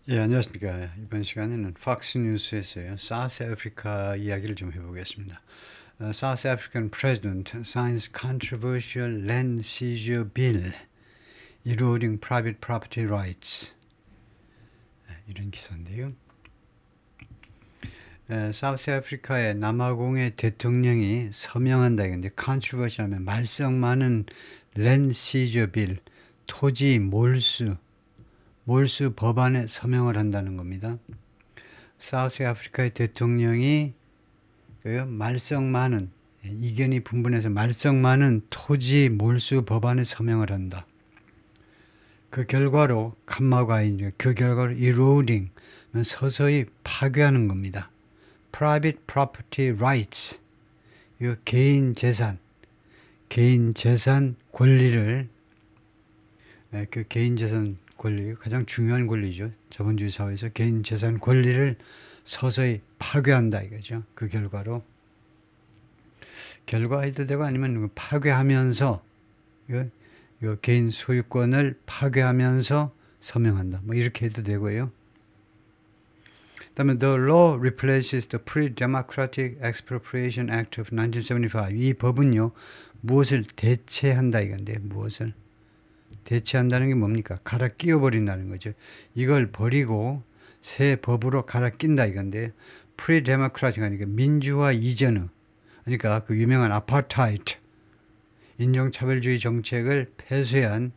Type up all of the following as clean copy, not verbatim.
예, 안녕하십니까. 이번 시간에는 팍스 뉴스에서요, 사우스 아프리카 이야기를 좀 해보겠습니다. South African President signs controversial land seizure bill, eroding private property rights. 이런 기사인데요. 사우스 아프리카의 남아공의 대통령이 서명한다. 이건데, controversial 하면 말썽 많은 land seizure bill, 토지 몰수 법안에 서명을 한다는 겁니다. 사우스 아프리카의 대통령이 말썽 많은, 이견이 분분해서 말썽 많은 토지 몰수 법안에 서명을 한다. 그 결과로 그 결과로 eroding, 서서히 파괴하는 겁니다. Private property rights, 개인 재산 권리를, 그 개인 재산 권리, 가장 중요한 권리죠. 자본주의 사회에서 개인 재산 권리를 서서히 파괴한다 이거죠. 그 결과로 해도 되고 아니면 파괴하면서 개인 소유권을 파괴하면서 서명한다. 뭐 이렇게 해도 되고요. 그다음에 The law replaces the Pre-Democratic Expropriation Act of 1975. 이 법은요, 무엇을 대체한다 이건데, 무엇을 대체한다는 게 뭡니까? 갈아 끼워버린다는 거죠. 이걸 버리고 새 법으로 갈아 낀다 이건데, 프리데모크라틱 하니까 민주화 이전의, 그러니까 그 유명한 아파르타이드, 인종차별주의 정책을 폐쇄한,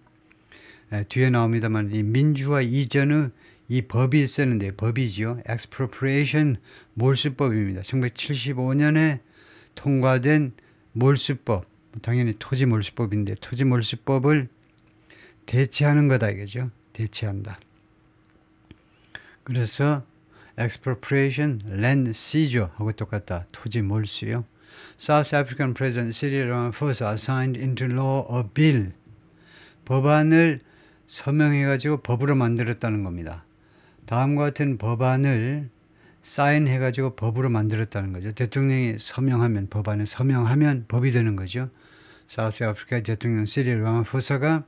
뒤에 나옵니다만 이 민주화 이전의 이 법이 있었는데, 법이지요. expropriation, 몰수법입니다. 1975년에 통과된 몰수법, 당연히 토지 몰수법인데, 토지 몰수법을 대체하는 거다 이거죠. 대체한다. 그래서 expropriation, land seizure 하고 똑같다. 토지 몰수요. South African President Cyril Ramaphosa signed into law a bill. 법안을 서명해가지고 법으로 만들었다는 겁니다. 다음과 같은 법안을 사인해가지고 법으로 만들었다는 거죠. 대통령이 서명하면, 법안을 서명하면 법이 되는 거죠. 사우스 아프리카 대통령 시릴 라마포사가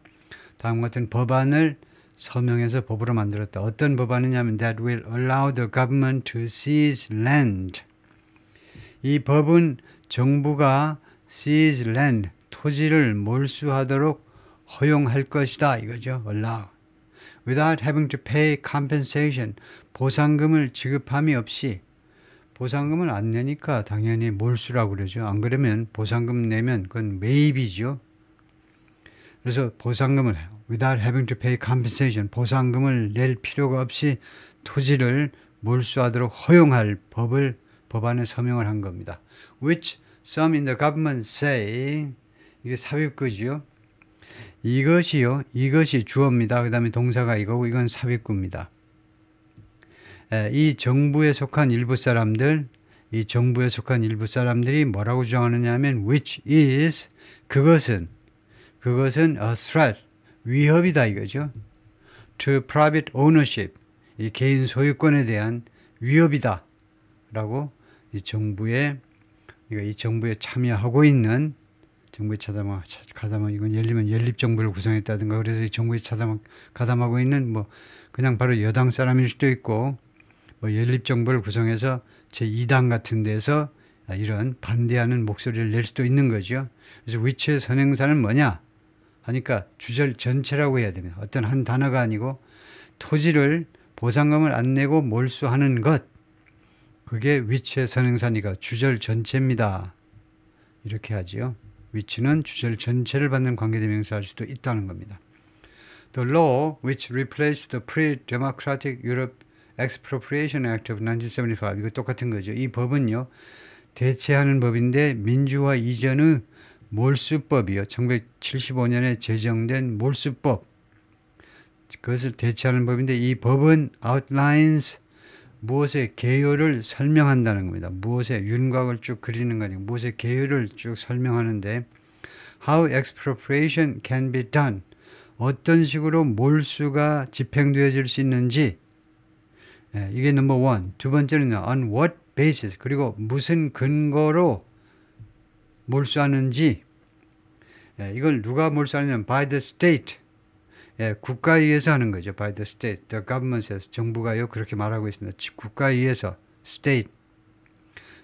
다음과 같은 법안을 서명해서 법으로 만들었다. 어떤 법안이냐면 that will allow the government to seize land. 이 법은 정부가 seize land, 토지를 몰수하도록 허용할 것이다 이거죠. allow. without having to pay compensation, 보상금을 지급함이 없이, 보상금을 안 내니까 당연히 몰수라고 그러죠. 안 그러면 보상금 내면 그건 매입이죠. 그래서 보상금을 without having to pay compensation, 보상금을 낼 필요가 없이 토지를 몰수하도록 허용할 법안에 서명을 한 겁니다. Which some in the government say, 이게 삽입구지요. 이것이 주어입니다. 그 다음에 동사가 이거고 이건 삽입구입니다. 이 정부에 속한 일부 사람들이 뭐라고 주장하느냐 하면 which is, 그것은 a threat, 위협이다 이거죠. to private ownership, 이 개인 소유권에 대한 위협이다 라고 이 정부에 참여하고 있는, 정부에 가담하고, 이건 예를 들면 연립정부를 구성했다든가 그래서 이 정부에 가담하고 있는 그냥 바로 여당 사람일 수도 있고, 연립정부를 구성해서 제2당 같은 데서 이런 반대하는 목소리를 낼 수도 있는 거죠. 그래서 위치의 선행사는 뭐냐 하니까 주절 전체라고 해야 됩니다. 어떤 한 단어가 아니고 토지를 보상금을 안 내고 몰수하는 것, 그게 위치의 선행사니까 주절 전체입니다. 이렇게 하지요. 위치는 주절 전체를 받는 관계대명사할 수도 있다는 겁니다. The law which replaced the Pre-Democratic Europe Expropriation Act of 1975, 이거 똑같은 거죠. 이 법은요, 대체하는 법인데 민주화 이전의 몰수법이요. 1975년에 제정된 몰수법, 그것을 대체하는 법인데 이 법은 outlines, 무엇의 개요를 설명한다는 겁니다. 무엇의 윤곽을 쭉 그리는 거 아니고 무엇의 개요를 쭉 설명하는데 how expropriation can be done, 어떤 식으로 몰수가 집행되어질 수 있는지, 이게 넘버 원. 두 번째는 on what basis, 그리고 무슨 근거로 몰수하는지, 이걸 누가 몰수하느냐면 by the state, 예, 국가에 의해서 하는 거죠. by the state, the government에서 정부가요 그렇게 말하고 있습니다. 국가에 의해서 state,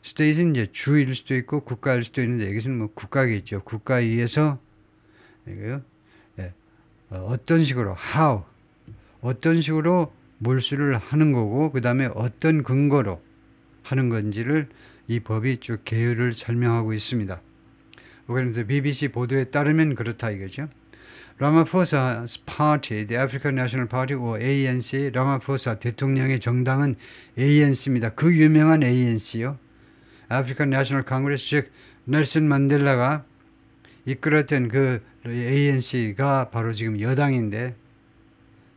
state은 이제 주일 수도 있고 국가일 수도 있는데 여기서는 뭐 국가겠죠. 국가에 의해서 이거요. 예, 어떤 식으로 how, 어떤 식으로 몰수를 하는 거고 그 다음에 어떤 근거로 하는 건지를 이 법이 쭉 개요를 설명하고 있습니다. 그런데 BBC 보도에 따르면 그렇다 이거죠. Ramaphosa's party, the African National Party, or ANC, 라마포사 대통령의 정당은 ANC입니다. 그 유명한 ANC요. African National Congress, 즉 넬슨 만델라가 이끌었던 그 ANC가 바로 지금 여당인데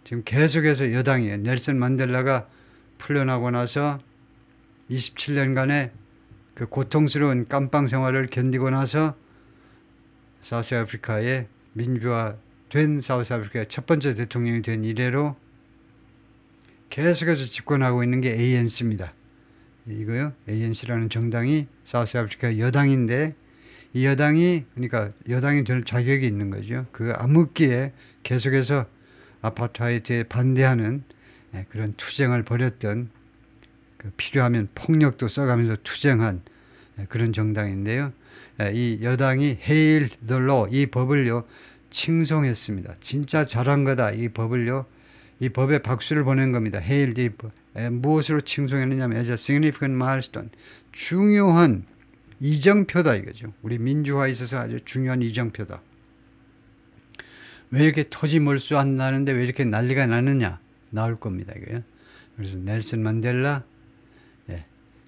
지금 계속해서 여당이에요. 넬슨 만델라가 풀려나고 나서 27년간의 그 고통스러운 깜빵 생활을 견디고 나서 사우스아프리카의 민주화된 사우스아프리카의 첫 번째 대통령이 된 이래로 계속해서 집권하고 있는 게 ANC입니다. 이거요. ANC라는 정당이 사우스아프리카 여당인데 이 여당이 그러니까 여당이 될 자격이 있는 거죠. 그 암흑기에 계속해서 아파트하이드에 반대하는 그런 투쟁을 벌였던 필요하면 폭력도 써가면서 투쟁한 그런 정당인데요. 이 여당이 Hail the Law, 이 법을요 칭송했습니다. 진짜 잘한 거다. 이 법을요, 이 법에 박수를 보낸 겁니다. Hail the 무엇으로 칭송했느냐면 as a significant milestone, 중요한 이정표다 이거죠. 우리 민주화에 있어서 아주 중요한 이정표다. 왜 이렇게 토지 몰수한다는데 왜 이렇게 난리가 나느냐 나올 겁니다 이거요. 그래서 넬슨 만델라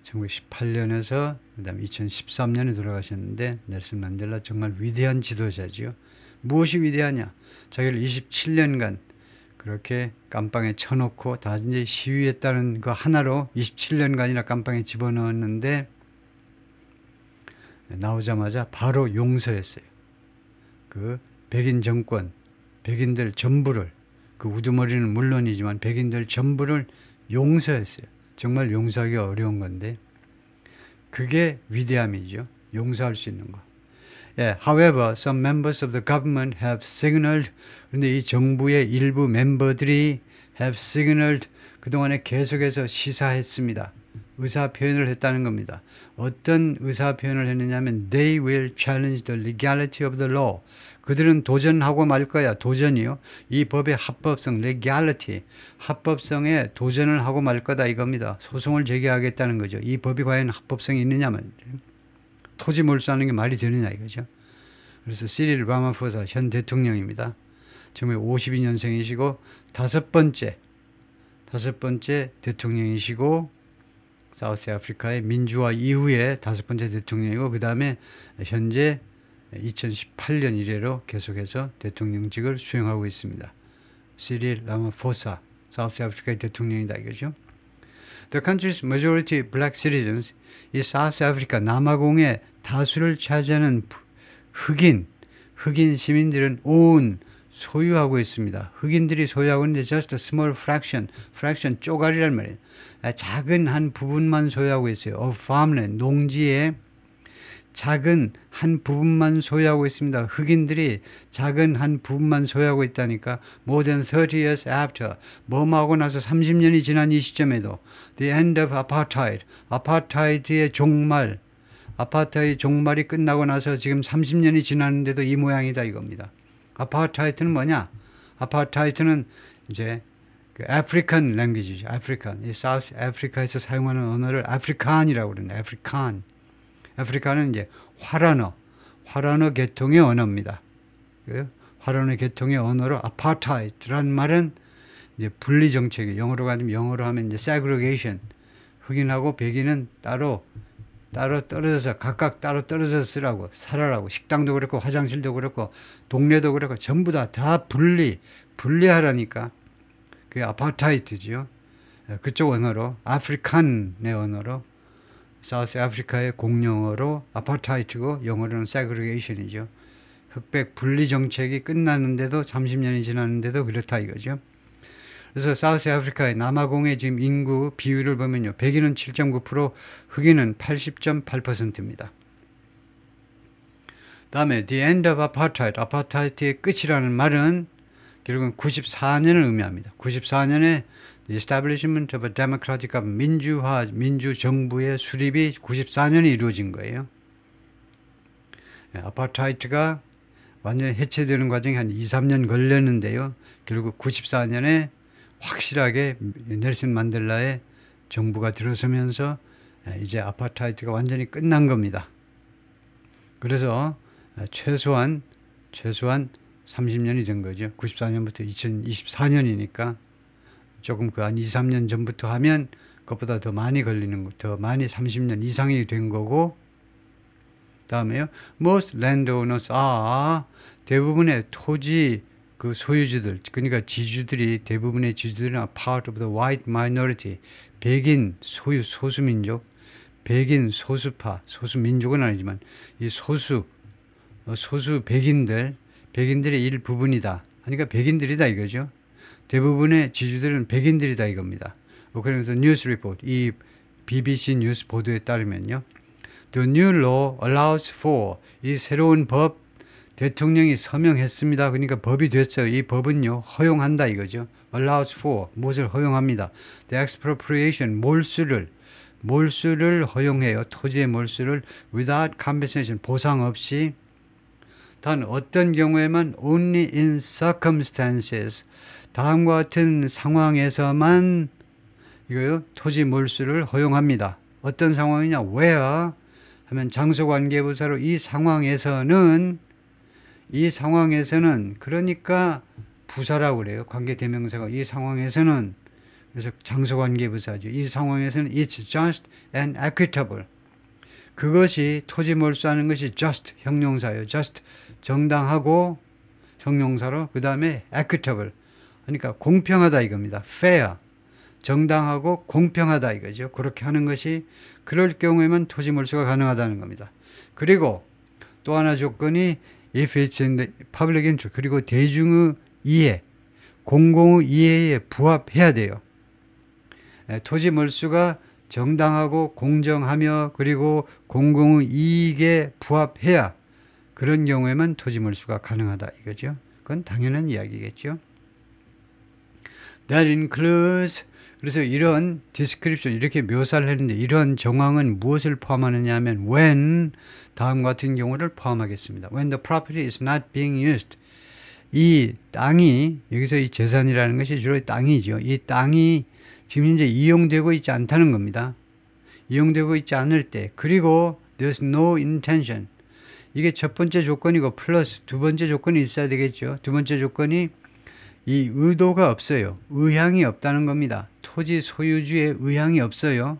1918년에서 그 다음에 2013년에 돌아가셨는데 넬슨 만델라 정말 위대한 지도자지요. 무엇이 위대하냐? 자기를 27년간 그렇게 깜빵에 쳐놓고 다 이제 시위했다는 거 하나로 27년간이나 깜빵에 집어넣었는데 나오자마자 바로 용서했어요. 그 백인 정권, 백인들 전부를, 그 우두머리는 물론이지만 백인들 전부를 용서했어요. 정말 용서하기 어려운 건데 그게 위대함이죠. 용서할 수 있는 거. However, some members of the government have signaled, 그런데 이 정부의 일부 멤버들이 have signaled, 그동안에 계속해서 시사했습니다. 의사표현을 했다는 겁니다. 어떤 의사표현을 했느냐면 they will challenge the legality of the law. 그들은 도전하고 말 거야. 도전이요. 이 법의 합법성, legality, 합법성에 도전을 하고 말 거다 이겁니다. 소송을 제기하겠다는 거죠. 이 법이 과연 합법성이 있느냐면 토지 몰수하는 게 말이 되느냐 이거죠. 그래서 시릴 라마포사 현 대통령입니다. 1952년생이시고 다섯 번째 대통령이시고 사우스아프리카의 민주화 이후에 다섯 번째 대통령이고 그 다음에 현재 2018년 이래로 계속해서 대통령직을 수행하고 있습니다. 시릴 라마포사 사우스아프리카의 대통령이다 이거죠. The country's majority black citizens, 이 사우스아프리카 남아공의 다수를 차지하는 흑인 시민들은 own, 소유하고 있습니다. 흑인들이 소유하고 있는데 just a small fraction 쪼가리란 말이에요. 작은 한 부분만 소유하고 있어요. of farmland, 농지의 작은 한 부분만 소유하고 있습니다. 흑인들이 작은 한 부분만 소유하고 있다니까 more than 30 years after, 뭐하고 나서 30년이 지난 이 시점에도 the end of apartheid, 아파트하이드의 종말, 아파트의 종말이 끝나고 나서 지금 30년이 지났는데도 이 모양이다 이겁니다. 아파트하이드는 뭐냐? 아파트하이드는 이제 그 아프리칸 랭귀지죠. 아프리칸. 이 사우스 아프리카에서 사용하는 언어를 아프리칸이라고 그러는데 아프리카는 이제 화란어 계통의 언어입니다. 화란어 계통의 언어로 아파트하이드란 말은 이제 분리 정책이 영어로 하면 이제 segregation. 흑인하고 백인은 따로 떨어져서 각각 따로 떨어져서 쓰라고 살아라고 식당도 그렇고 화장실도 그렇고 동네도 그렇고 전부 다 분리하라니까 그게 아파트하이드죠. 그쪽 언어로 아프리칸의 언어로 사우스 아프리카의 공용어로 아파트하이드고 영어로는 segregation이죠. 흑백 분리 정책이 끝났는데도 30년이 지났는데도 그렇다 이거죠. 그래서 사우스 아프리카의 남아공의 지금 인구 비율을 보면요. 백인은 7.9%, 흑인은 80.8%입니다. 다음에 the end of apartheid, 아파트하이드의 끝이라는 말은 결국은 94년을 의미합니다. 94년에 The establishment of a democratic government, 민주정부의 수립이 94년에 이루어진 거예요. 아파트하이트가 완전히 해체되는 과정이 한 2, 3년 걸렸는데요. 결국 94년에 확실하게 넬슨 만델라의 정부가 들어서면서 이제 아파트하이트가 완전히 끝난 겁니다. 그래서 최소한 30년이 된 거죠. 94년부터 2024년이니까 조금 그 한 2, 3년 전부터 하면 그것보다 더 많이 걸리는 거, 더 많이 30년 이상이 된 거고, 다음에요. Most landowners are 대부분의 토지 그 소유주들, 그러니까 지주들이 대부분의 지주들은 part of the white minority, 백인 소수민족, 백인 소수파, 소수민족은 아니지만 이 소수 백인들의 일부분이다. 그러니까 백인들이다 이거죠. 대부분의 지주들은 백인들이다 이겁니다. 그래서 뉴스 리포트, 이 BBC 뉴스 보도에 따르면요. The new law allows for, 이 새로운 법, 대통령이 서명했습니다. 그러니까 법이 됐어요. 이 법은요, 허용한다 이거죠. allows for, 무엇을 허용합니다. The expropriation, 몰수를 허용해요. 토지의 몰수를 without compensation, 보상 없이. 단 어떤 경우에만 only in circumstances, 다음과 같은 상황에서만 이거요, 토지 몰수를 허용합니다. 어떤 상황이냐? where 하면 장소관계부사로 이 상황에서는 그러니까 부사라고 그래요. 관계대명사가 이 상황에서는, 그래서 장소관계부사죠. 이 상황에서는 it's just and equitable. 그것이 토지 몰수하는 것이 just 형용사예요. just 정당하고 형용사로, 그 다음에 equitable 그러니까 공평하다 이겁니다. fair 정당하고 공평하다 이거죠. 그렇게 하는 것이, 그럴 경우에만 토지 몰수가 가능하다는 겁니다. 그리고 또 하나 조건이 if it's in the public interest, 그리고 대중의 이해, 공공의 이해에 부합해야 돼요. 토지 몰수가 정당하고 공정하며 그리고 공공의 이익에 부합해야, 그런 경우에만 토지 몰수가 가능하다 이거죠. 그건 당연한 이야기겠죠. That includes, 그래서 이런 description, 이렇게 묘사를 했는데 이런 정황은 무엇을 포함하느냐 하면 when, 다음 같은 경우를 포함하겠습니다. When the property is not being used, 이 땅이, 여기서 이 재산이라는 것이 주로 땅이죠. 이 땅이 지금 현재 이용되고 있지 않다는 겁니다. 이용되고 있지 않을 때, 그리고 there's no intention, 이게 첫 번째 조건이고 플러스 두 번째 조건이 있어야 되겠죠. 두 번째 조건이 이 의도가 없어요. 의향이 없다는 겁니다. 토지 소유주의 의향이 없어요.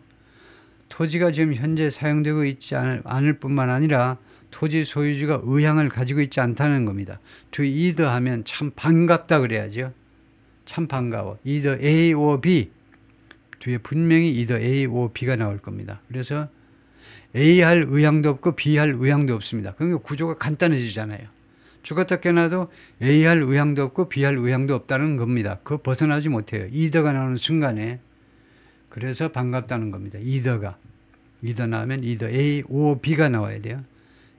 토지가 지금 현재 사용되고 있지 않을 뿐만 아니라 토지 소유주가 의향을 가지고 있지 않다는 겁니다. to either 하면 참 반갑다 그래야죠. 참 반가워. either A or B. 뒤에 분명히 either A or B가 나올 겁니다. 그래서 A 할 의향도 없고 B 할 의향도 없습니다. 그러니까 구조가 간단해지잖아요. 죽었다 깨나도 A 할 의향도 없고 B 할 의향도 없다는 겁니다. 그거 벗어나지 못해요. either가 나오는 순간에. 그래서 반갑다는 겁니다. either 나오면 either A or B가 나와야 돼요.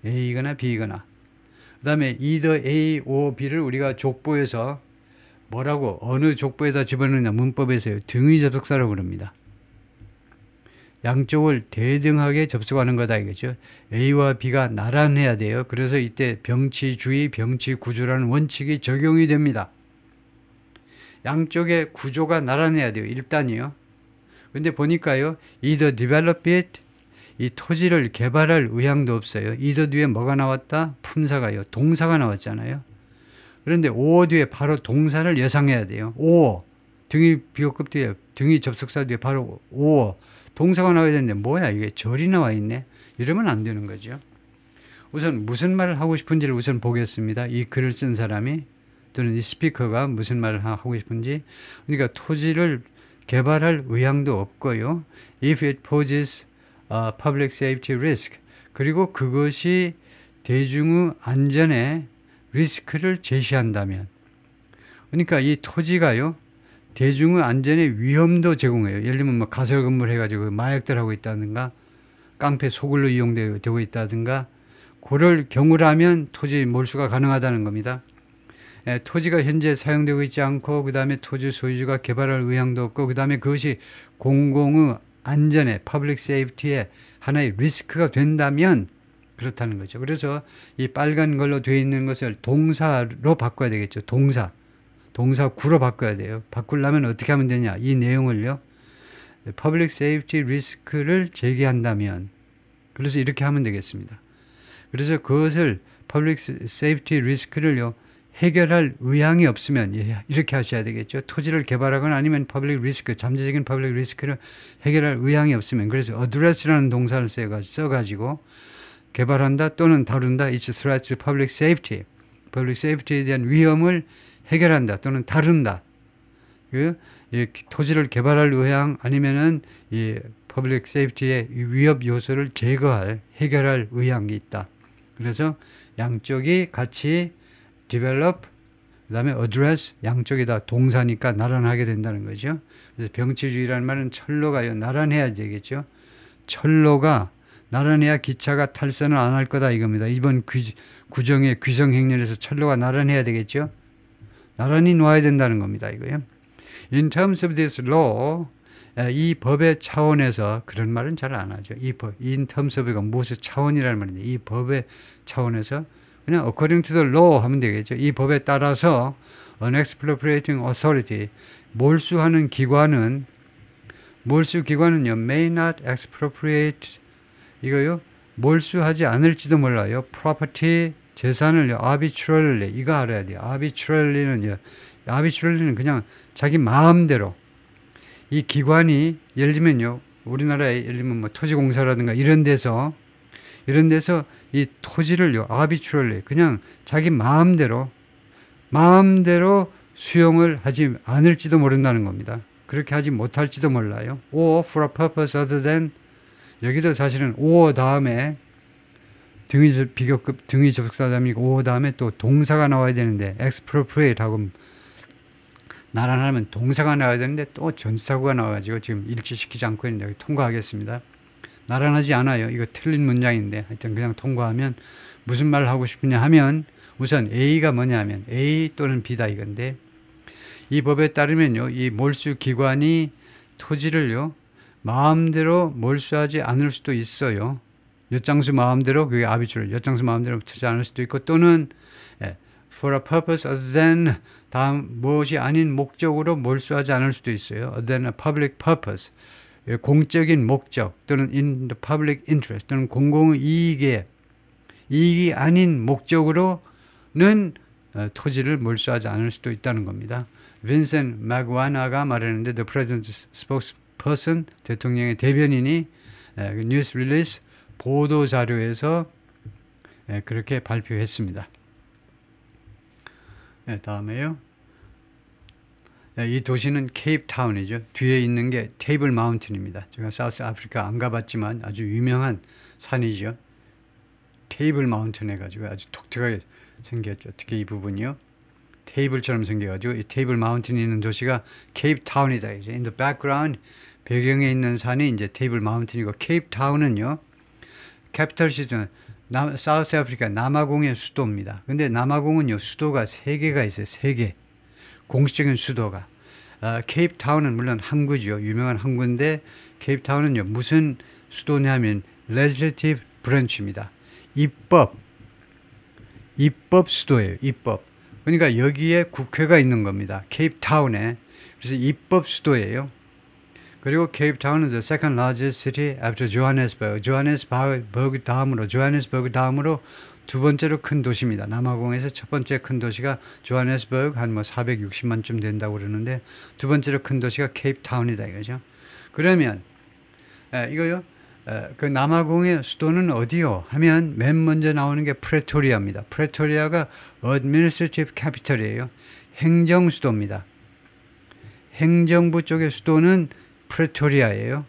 A거나 B거나. 그 다음에 either A or B를 우리가 족보에서 뭐라고, 어느 족보에다 집어넣느냐, 문법에서요. 등위 접속사라고 그럽니다. 양쪽을 대등하게 접속하는 거다 이거죠. A와 B가 나란해야 돼요. 그래서 이때 병치주의, 병치구조라는 원칙이 적용이 됩니다. 양쪽의 구조가 나란해야 돼요. 일단이요. 근데 보니까요, either develop it, 이 토지를 개발할 의향도 없어요. either 뒤에 뭐가 나왔다? 품사가요. 동사가 나왔잖아요. 그런데 or 뒤에 바로 동사를 예상해야 돼요. or, 등위 비호급 뒤에, 등위 접속사 뒤에 바로 or, 동사가 나와야 되는데 뭐야 이게 절이 나와 있네. 이러면 안 되는 거죠. 우선 무슨 말을 하고 싶은지를 우선 보겠습니다. 이 글을 쓴 사람이 또는 이 스피커가 무슨 말을 하고 싶은지. 그러니까 토지를 개발할 의향도 없고요. If it poses a public safety risk, 그리고 그것이 대중의 안전에 리스크를 제시한다면, 그러니까 이 토지가요 대중의 안전에 위험도 제공해요. 예를 들면 뭐 가설 건물 해가지고 마약들 하고 있다든가 깡패 소굴로 이용되고 있다든가 그럴 경우라면 토지 몰수가 가능하다는 겁니다. 토지가 현재 사용되고 있지 않고 그 다음에 토지 소유주가 개발할 의향도 없고 그 다음에 그것이 공공의 안전에 public safety에 하나의 리스크가 된다면 그렇다는 거죠. 그래서 이 빨간 걸로 되어 있는 것을 동사로 바꿔야 되겠죠. 동사구로 바꿔야 돼요. 바꾸려면 어떻게 하면 되냐. 이 내용을요. public safety 리스크를 제기한다면 그래서 이렇게 하면 되겠습니다. 그래서 그것을 public safety 리스크를요. 해결할 의향이 없으면 이렇게 하셔야 되겠죠. 토지를 개발하거나 아니면 public risk, 잠재적인 public risk를 해결할 의향이 없으면 그래서 address라는 동사를 써가지고 개발한다 또는 다룬다. It's a threat to public safety. public safety에 대한 위험을 해결한다 또는 다룬다. 이 토지를 개발할 의향 아니면은 이 public safety의 위협 요소를 제거할 해결할 의향이 있다. 그래서 양쪽이 같이 develop, 그 다음에 address, 양쪽이 다 동사니까 나란하게 된다는 거죠. 그래서 병치주의라는 말은 철로가요, 나란해야 되겠죠. 철로가 나란해야 기차가 탈선을 안 할 거다 이겁니다. 이번 구정의 규정행렬에서 철로가 나란해야 되겠죠. 나란히 놓아야 된다는 겁니다. 이거요. In terms of this law, 이 법의 차원에서 그런 말은 잘 안 하죠. 이 법, in terms of가 무엇의 차원이라는 말인데 이 법의 차원에서 그냥 according to the law 하면 되겠죠. 이 법에 따라서 an expropriating authority, 몰수하는 기관은 몰수기관은요 may not expropriate 이거요 몰수하지 않을지도 몰라요. property 재산을요 arbitrarily 이거 알아야 돼요. arbitrarly는 그냥 자기 마음대로 이 기관이 예를 들면요 우리나라에 예를 들면 뭐 토지공사라든가 이런 데서 이 토지를요 arbitrarily 그냥 자기 마음대로 수용을 하지 않을지도 모른다는 겁니다. 그렇게 하지 못할지도 몰라요. or for a purpose other than 여기도 사실은 or 다음에 비교급 등위 접속사답니까 or 다음에 또 동사가 나와야 되는데 expropriate 하고 나란하면 동사가 나와야 되는데 또 전치사구가 나와가지고 지금 일치시키지 않고 있는데 여기 통과하겠습니다. 나란하지 않아요. 이거 틀린 문장인데 하여튼 그냥 통과하면 무슨 말을 하고 싶으냐 하면 우선 A가 뭐냐 하면 A 또는 B다 이건데 이 법에 따르면요 이 몰수기관이 토지를요 마음대로 몰수하지 않을 수도 있어요. 엿장수 마음대로 그게 아비추럴 엿장수 마음대로 투지 않을 수도 있고 또는 for a purpose other than 다음 무엇이 아닌 목적으로 몰수하지 않을 수도 있어요. other than a public purpose 공적인 목적 또는 in the public interest 또는 공공의 이익이 아닌 목적으로는 토지를 몰수하지 않을 수도 있다는 겁니다. 빈센트 맥와나가 말했는데 the president's spokesperson 대통령의 대변인이 뉴스 릴리스 보도 자료에서 그렇게 발표했습니다. 다음에요. 이 도시는 케이프타운이죠. 뒤에 있는 게 테이블 마운틴입니다. 제가 사우스 아프리카 안 가봤지만 아주 유명한 산이죠. 테이블 마운틴 해가지고 아주 독특하게 생겼죠. 특히 이 부분이요. 테이블처럼 생겨가지고 이 테이블 마운틴이 있는 도시가 케이프타운이다. In the background 배경에 있는 산이 이제 테이블 마운틴이고 케이프타운은요. 캐피털 시티는 사우스 아프리카 남아공의 수도입니다. 근데 남아공은요 수도가 3개가 있어요. 3개. 공식적인 수도가. 케이프타운은 물론 항구죠. 유명한 항구인데 케이프타운은요 무슨 수도냐면 legislative branch입니다. 입법 수도예요. 입법. 그러니까 여기에 국회가 있는 겁니다. 케이프타운에. 그래서 입법 수도예요. 그리고 케이프타운은 the second largest city after Johannesburg. 조하네스버그 다음으로 두 번째로 큰 도시입니다. 남아공에서 첫 번째 큰 도시가 조하네스버그 한 뭐 460만쯤 된다고 그러는데 두 번째로 큰 도시가 케이프타운이다 이거죠. 그러면 이거요. 그 남아공의 수도는 어디요? 하면 맨 먼저 나오는 게 프레토리아입니다. 프레토리아가 administrative capital이에요. 행정 수도입니다. 행정부 쪽의 수도는 프레토리아예요.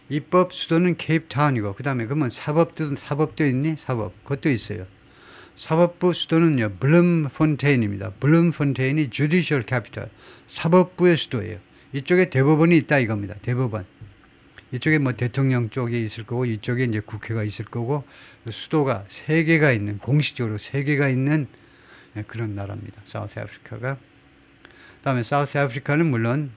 입법 수도는 케이프타운이고 그 다음에 그러면 사법도 있니? 사법. 그것도 있어요. 사법부 수도는요. 블룸폰테인입니다. 블룸폰테인이 judicial capital. 사법부의 수도예요. 이쪽에 대법원이 있다 이겁니다. 대법원. 이쪽에 뭐 대통령 쪽에 있을 거고 이쪽에 이제 국회가 있을 거고 수도가 3개가 있는 공식적으로 3개가 있는 그런 나라입니다. 사우스 아프리카가. 다음에 사우스 아프리카는 물론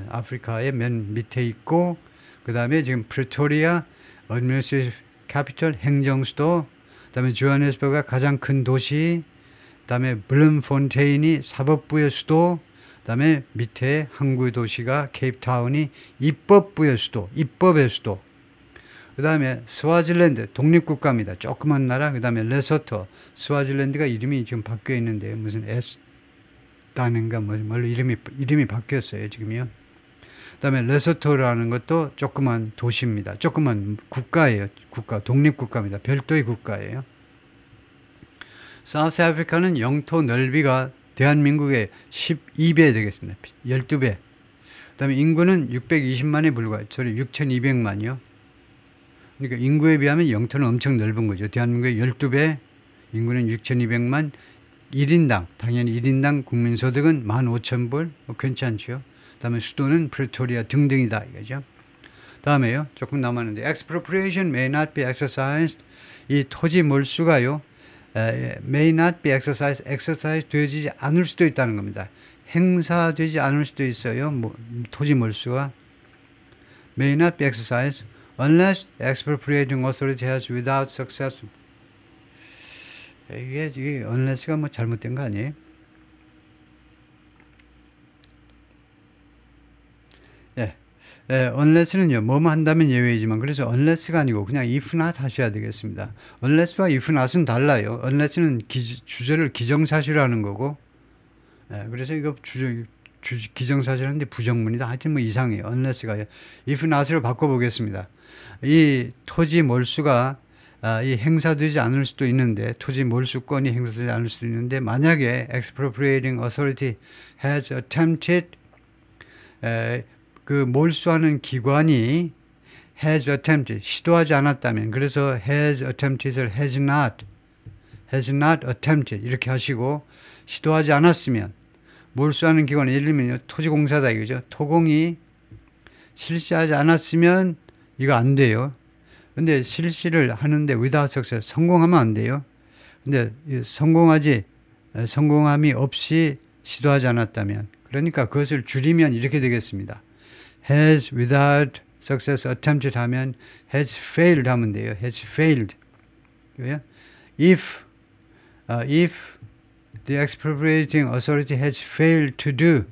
아프리카의 맨 밑에 있고, 그 다음에 지금 프리토리아 어드미니스트레이티브 캐피털 행정수도, 그 다음에 조하네스버그가 가장 큰 도시, 그 다음에 블룸폰테인이 사법부의 수도, 그 다음에 밑에 항구 도시가 케이프타운이 입법부의 수도, 입법의 수도. 그 다음에 스와질랜드 독립국가입니다. 조그만 나라. 그 다음에 레소토. 스와질랜드가 이름이 지금 바뀌어 있는데 무슨 에스탄인가 뭘로 이름이 바뀌었어요 지금요. 그 다음에 레소토라는 것도 조그만 도시입니다. 조그만 국가예요. 독립국가입니다. 별도의 국가예요. 사우스 아프리카는 영토 넓이가 대한민국의 12배 되겠습니다. 12배. 그 다음에 인구는 620만에 불과해요. 6,200만이요. 그러니까 인구에 비하면 영토는 엄청 넓은 거죠. 대한민국의 12배, 인구는 6,200만, 1인당, 당연히 1인당 국민소득은 15,000불, 괜찮죠. 그 다음에 수도는 프리토리아 등등이다, 이거죠. 다음에요, 조금 남았는데, expropriation may not be exercised. 이 토지 몰수가요, may not be exercised, exercise 되지 않을 수도 있다는 겁니다. 행사되지 않을 수도 있어요. 토지 몰수가. may not be exercised unless expropriating authority has without success. 이게 unless가 뭐 잘못된 거 아니에요? unless는요, 뭐뭐 한다면 예외이지만, 그래서 unless가 아니고 그냥 if not 하셔야 되겠습니다. unless와 if not은 달라요. unless는 주제를 기정사실화하는 거고, 그래서 이거 기정사실한데 부정문이다. 하여튼 뭐 이상해요. unless가요. if not으로 바꿔보겠습니다. 이 토지 몰수가 이 행사되지 않을 수도 있는데, 토지 몰수권이 행사되지 않을 수도 있는데, 만약에 expropriating authority has attempted, 그 몰수하는 기관이 has attempted, 시도하지 않았다면, 그래서 has attempted을 has not attempted 이렇게 하시고, 시도하지 않았으면, 몰수하는 기관은 예를 들면 토지공사다 이거죠. 토공이 실시하지 않았으면 이거 안 돼요. 근데 실시를 하는데 without success, 성공하면 안 돼요. 근데 성공함이 없이 시도하지 않았다면, 그러니까 그것을 줄이면 이렇게 되겠습니다. has without success attempted 하면 has failed 하면 돼요. has failed. If the expropriating authority has failed to do.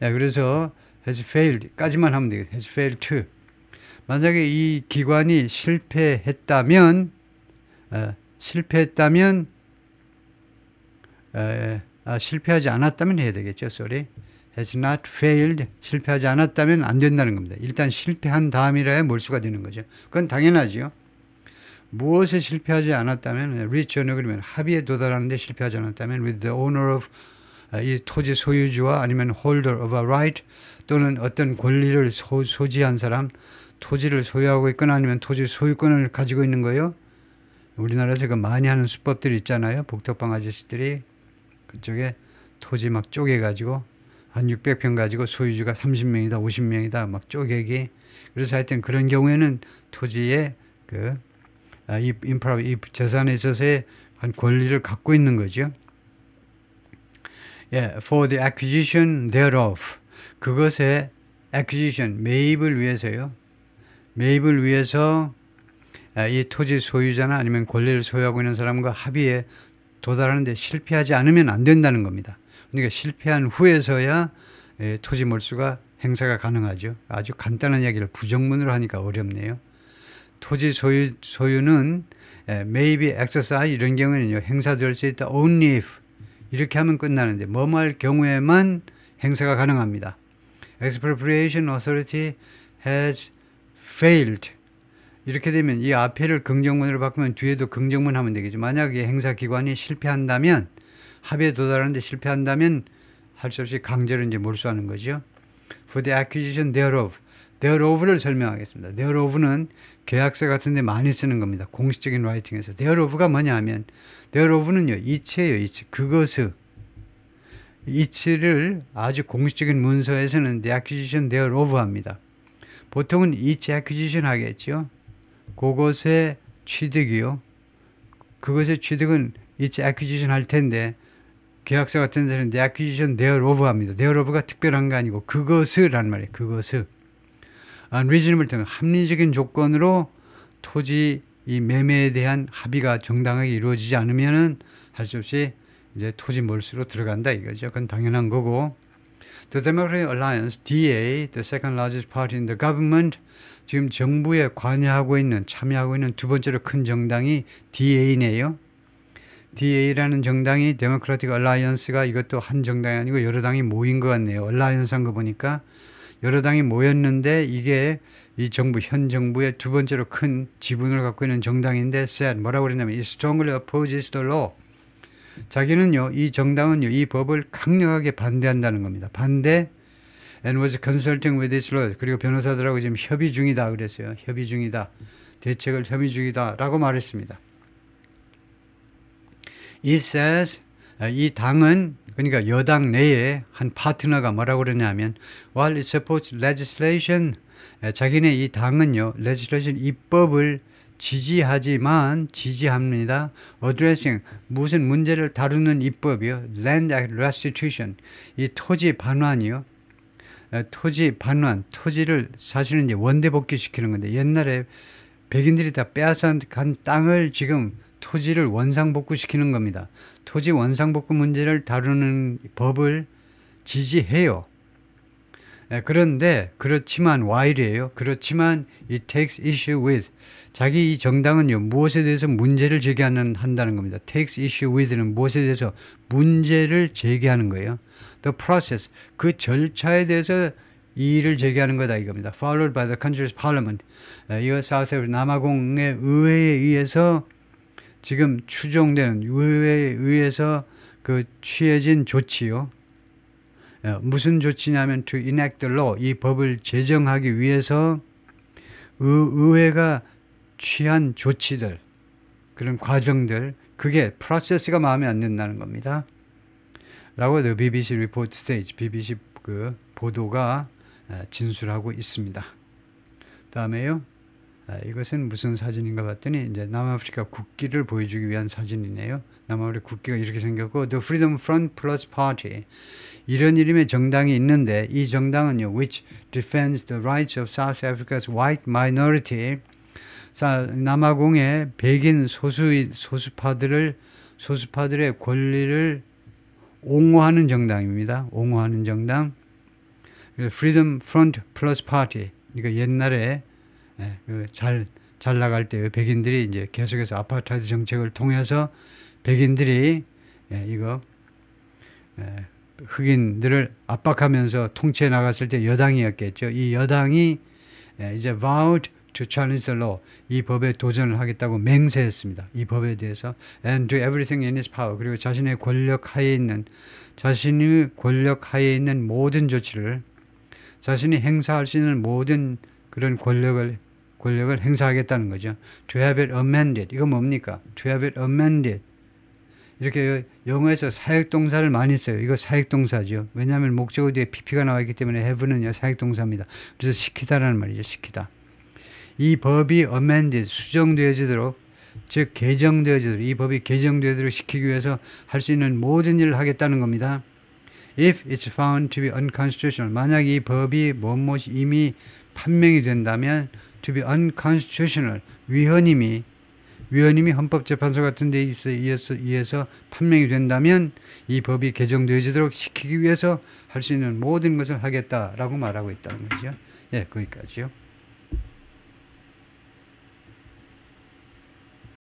그래서 has failed 까지만 하면 되겠어요. has failed to. 만약에 이 기관이 실패했다면 실패하지 않았다면 해야 되겠죠. sorry. has not failed, 실패하지 않았다면 안 된다는 겁니다. 일단 실패한 다음이라야 몰수가 되는 거죠. 그건 당연하죠. 무엇에 실패하지 않았다면 reach on agreement, 합의에 도달하는데 실패하지 않았다면 with the owner of, 이 토지 소유주와 아니면 holder of a right, 또는 어떤 권리를 소지한 사람, 토지를 소유하고 있거나 아니면 토지 소유권을 가지고 있는 거예요. 우리나라에서 그 많이 하는 수법들이 있잖아요. 복덕방 아저씨들이 그쪽에 토지 막 쪼개가지고 한 600평 가지고 소유주가 30명이다 50명이다 막 쪼개기. 그래서 하여튼 그런 경우에는 토지에 이 재산에 있어서의 한 권리를 갖고 있는 거죠. For the acquisition thereof, 그것의 acquisition, 매입을 위해서요. 매입을 위해서 이 토지 소유자나 아니면 권리를 소유하고 있는 사람과 합의에 도달하는데 실패하지 않으면 안 된다는 겁니다. 그러니까 실패한 후에서야 토지 몰수가 행사가 가능하죠. 아주 간단한 이야기를 부정문으로 하니까 어렵네요. 토지 소유는 maybe exercise 이런 경우에는요, 행사될 수 있다. only if 이렇게 하면 끝나는데 뭐뭐 할 경우에만 행사가 가능합니다. expropriation authority has failed 이렇게 되면 이 앞에를 긍정문으로 바꾸면 뒤에도 긍정문 하면 되겠죠. 만약에 행사기관이 실패한다면, 합의에 도달하는데 실패한다면 할 수 없이 강제로 이제 몰수하는 거죠. For the acquisition thereof, thereof를 설명하겠습니다. thereof는 계약서 같은 데 많이 쓰는 겁니다. 공식적인 라이팅에서. thereof가 뭐냐 하면, thereof는요, 이치예요, 이치. 그것을. 이치를 아주 공식적인 문서에서는 the acquisition thereof 합니다. 보통은 each acquisition 하겠죠. 그것의 취득이요. 그것의 취득은 its acquisition 할 텐데 계약서 같은 데는 the acquisition thereof 합니다. thereof가 특별한 거 아니고 그것을 라는 말이에요. 그것을 unreasonable term, 합리적인 조건으로 토지 이 매매에 대한 합의가 정당하게 이루어지지 않으면은 할 수 없이 이제 토지 몰수로 들어간다 이거죠. 그건 당연한 거고. The Democratic Alliance, DA, the second largest party in the government, 지금 정부에 관여하고 있는, 참여하고 있는 두 번째로 큰 정당이 DA네요. DA라는 정당이 Democratic Alliance가 이것도 한 정당이 아니고 여러 당이 모인 것 같네요. Alliance 한 거 보니까 여러 당이 모였는데 이게 이 정부, 현 정부의 두 번째로 큰 지분을 갖고 있는 정당인데 said, 뭐라고 그랬냐면 it strongly opposes the law. 자기는요, 이 정당은요, 이 법을 강력하게 반대한다는 겁니다. 반대, and was consulting with its lawyers. 그리고 변호사들하고 지금 협의 중이다 그랬어요. 협의 중이다. 대책을 협의 중이다 라고 말했습니다. It says, 이 당은, 그러니까 여당 내에 한 파트너가 뭐라고 그러냐면, while it supports legislation, 자기네 이 당은요, legislation, 입법을 지지합니다. addressing, 무슨 문제를 다루는 입법이요. land restitution, 이 토지 반환이요. 토지 반환, 토지를 사실은 이제 원대 복귀시키는 건데 옛날에 백인들이 다 빼앗아 간 땅을 지금 토지를 원상복구시키는 겁니다. 토지 원상복구 문제를 다루는 법을 지지해요. 그런데 그렇지만 while이에요. 그렇지만 it takes issue with, 자기 이 정당은요 무엇에 대해서 문제를 한다는 겁니다. takes issue with는 무엇에 대해서 문제를 제기하는 거예요. The process, 그 절차에 대해서 이의를 제기하는 거다 이겁니다. Followed by the country's parliament, 이거 사우스애프리카 남아공의 의회에 의해서 지금 추종되는, 의회에 의해서 그 취해진 조치요. 무슨 조치냐면 to enact the law, 이 법을 제정하기 위해서 의회가 취한 조치들, 그런 과정들, 그게 프로세스가 마음에 안 든다는 겁니다. 라고 the BBC report states, BBC 그 보도가 진술하고 있습니다. 다음에요. 이것은 무슨 사진인가 봤더니 이제 남아프리카 국기를 보여주기 위한 사진이네요. 남아프리카 국기가 이렇게 생겼고 The Freedom Front Plus Party, 이런 이름의 정당이 있는데 이 정당은요 which defends the rights of South Africa's white minority, 남아공의 백인 소수파들의 권리를 옹호하는 정당입니다. 옹호하는 정당. Freedom Front Plus Party, 그러니까 옛날에 잘 나갈 때 백인들이 이제 계속해서 아파트하이드 정책을 통해서 백인들이 이거 흑인들을 압박하면서 통치해 나갔을 때 여당이었겠죠. 이 여당이 이제 vowed to challenge the law, 이 법에 도전을 하겠다고 맹세했습니다. 이 법에 대해서 and do everything in its power, 그리고 자신의 권력 하에 있는 모든 조치를, 자신이 행사할 수 있는 모든 그런 권력을 행사하겠다는 거죠. To have it amended, 이거 뭡니까? To have it amended, 이렇게 영어에서 사역동사를 많이 써요. 이거 사역동사죠. 왜냐하면 목적어 뒤에 pp가 나와 있기 때문에 have는요 사역동사입니다. 그래서 시키다라는 말이죠. 시키다. 이 법이 amended, 수정되어지도록, 즉 개정되어지도록, 이 법이 개정되어지도록 시키기 위해서 할 수 있는 모든 일을 하겠다는 겁니다. If it's found to be unconstitutional, 만약 이 법이 무엇이 이미 판명이 된다면 to be unconstitutional, 위헌임이 헌법재판소 같은 데 의해서 판명이 된다면 이 법이 개정되어지도록 시키기 위해서 할 수 있는 모든 것을 하겠다라고 말하고 있다는 거죠. 예, 거기까지요.